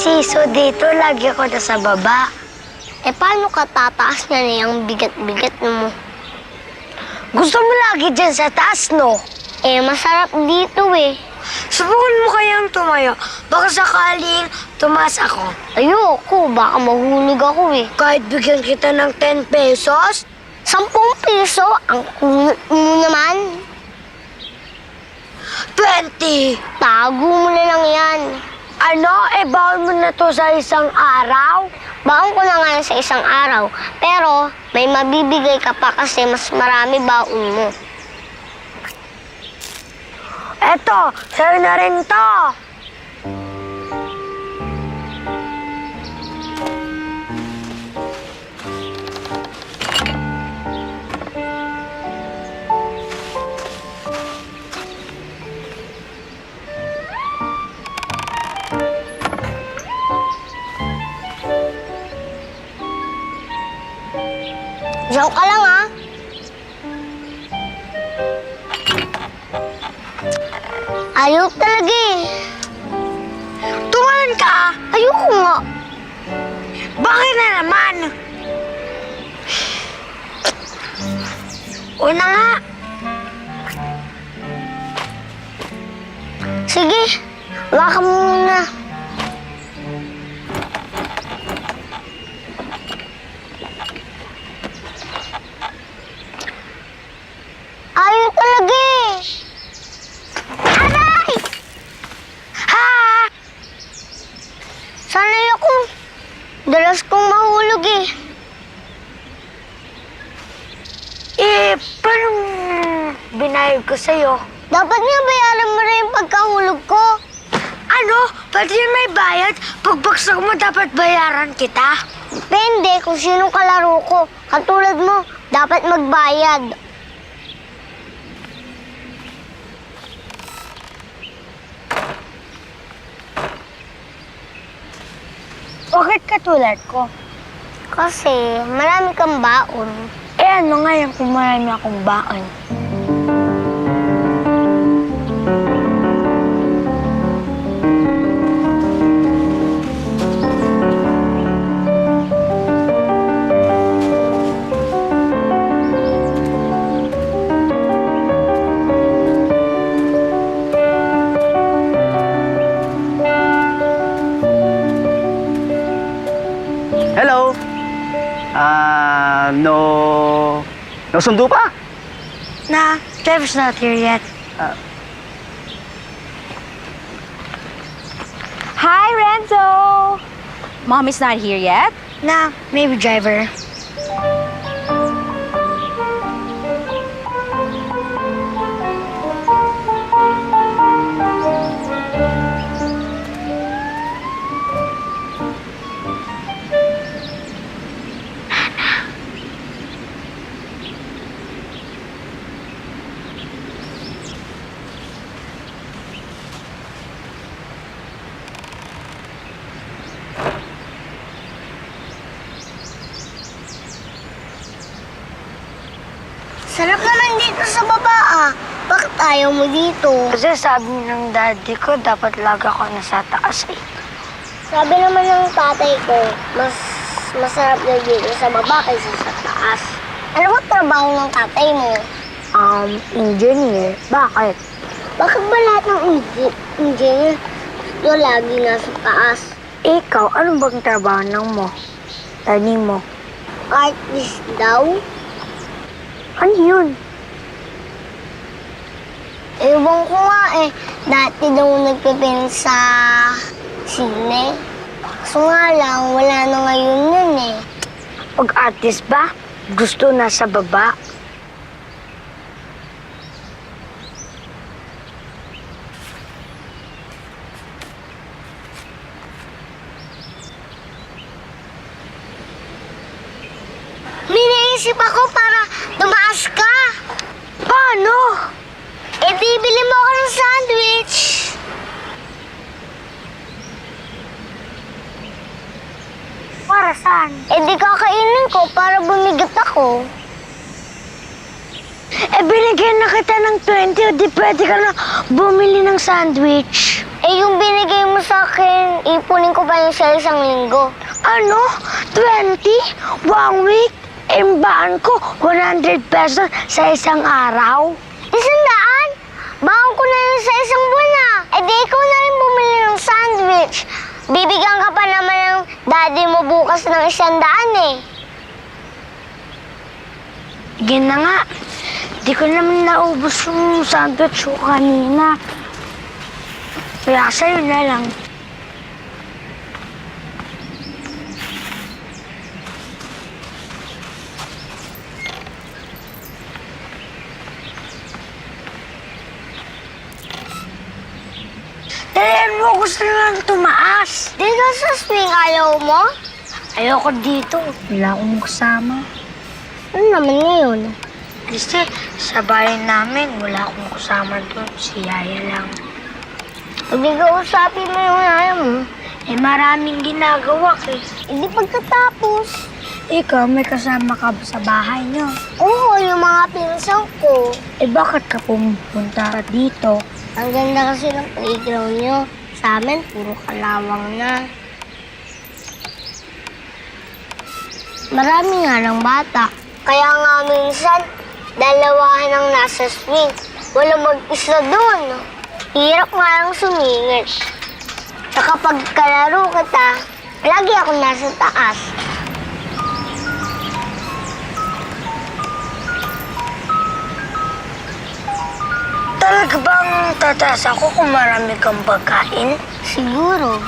Siso dito, lagi ako nasa baba. Eh, paano ka tataas na yung bigat-bigat mo? Gusto mo lagi dyan sa taas, no? Eh, masarap dito eh. Subukan mo kayang tumayo. Baka sakaling tumaas ako. Ayoko, baka mahulog ako eh. Kahit bigyan kita ng 10 pesos? 10 piso? Ang kunot mo naman. 20! Tago mo na lang yan. Ano? Bawal mo na to sa isang araw? Baon ko na nga yan sa isang araw. Pero may mabibigay ka pa kasi mas marami baon mo. Eto, sa'yo na rin to. Diyan ka lang ah. Ayaw talaga eh. Tumalan ka! Ayoko nga. Bakit na naman? Una nga. Sige, waka mo muna. Ayaw talaga eh. Aray! Ha! Sanay ako. Dalas kong mahulog eh. Paano binayad ko sa'yo? Dapat nga bayaran mo rin yung pagkahulog ko. Ano? Pati yun may bayad? Pagbagsak mo, dapat bayaran kita? Depende kung sino kalaro ko. Katulad mo, dapat magbayad. Bakit katulad ko? Kasi marami kang baon. Ano ngayon kung marami akong baon? Hello? No sundo pa? Nah, Trevor's not here yet. Hi, Renzo! Mom is not here yet? Nah, maybe driver. Sarap naman dito sa baba ah. Bakit ayaw mo dito? Kasi sabi ng daddy ko, dapat lagi ako nasa taas eh. Sabi naman ng tatay ko, mas masarap na dito sa baba kaysa sa taas. Ano ba trabaho ng tatay mo? Engineer. Bakit? Bakit ba lahat ng engineer gusto lagi nasa taas? Ikaw, ano bang trabaho ng mo? Tani mo? Artist daw? Ano yun? Ewan ko nga eh. Dati daw nagpipin sa sine. Kaso nga lang, wala na ngayon nun eh. Pag artist ba? Gusto nasa baba. May naisip ako para tumaas ka. Paano? Bibili mo ako ng sandwich. Para saan? Di kakainin ko para bumigat ako. Binigyan na kita ng 20 o di pwede ka na bumili ng sandwich. Eh, yung binigay mo sa akin, ipunin ko pa yung sa isang linggo. Ano? 20? 1 week? Imbaan ko 100 pesos sa isang araw. 100? Baon ko na yun sa isang buwan na. Eh di ikaw na rin bumili ng sandwich. Bibigyan ka pa naman ng daddy mo bukas ng 100 eh. Yan na nga. Di ko naman naubos yung sandwich ko kanina. Kaya sa'yo na lang. Dalihan mo, gusto lang tumaas. Dito sa swing ayaw mo? Ayoko dito. Wala akong kasama. Ano naman ngayon? Kasi sa bahay namin, wala akong kasama doon. Si Yaya lang. Pag nag-uusapin mo yung ayaw mo, Eh, maraming ginagawa eh. hindi pagkatapos. Ikaw, may kasama ka ba sa bahay niyo? Oo, yung mga pinsan ko. Eh, bakit ka pumunta dito? Ang ganda kasi ng playground nyo. Sa amin, puro kalawang na. Marami nga ng bata. Kaya nga minsan, dalawahan ang nasa swing. Walang mag-isa doon. Hirap nga lang sumingit. Saka pag kalaro kita, lagi ako nasa taas. Talaga bang tataas ako kung marami kang pagkain? Siguro.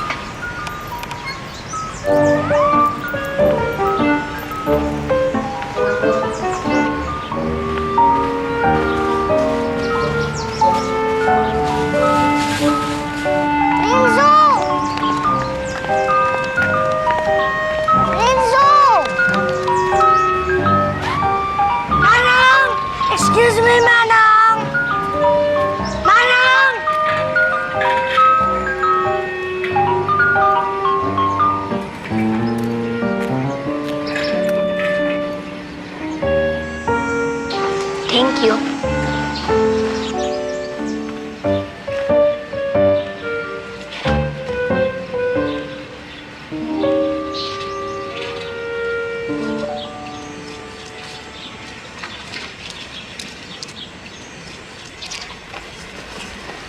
Renzo! Renzo! Manang! Excuse me, Manang! Manang! Thank you.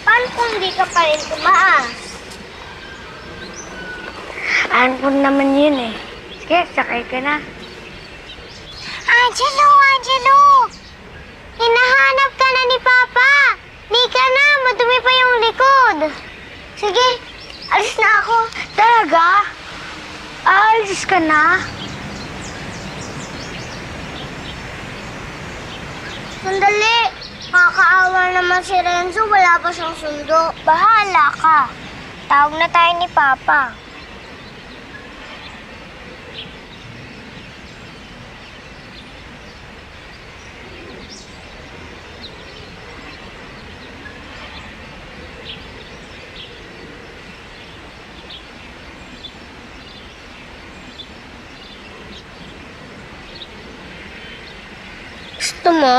Paano kung hindi ka pa rin tumaas? Ano po naman yun eh. Sige, sakay ka na. Angelo! Hinahanap ka na ni Papa! Di ka na, madumi pa yung likod. Sige, alis na ako. Talaga? Aalis ka na? Sandali! Kakaawa naman si Renzo, wala pa siyang sundo. Bahala ka. Tawag na tayo ni Papa. Gusto mo?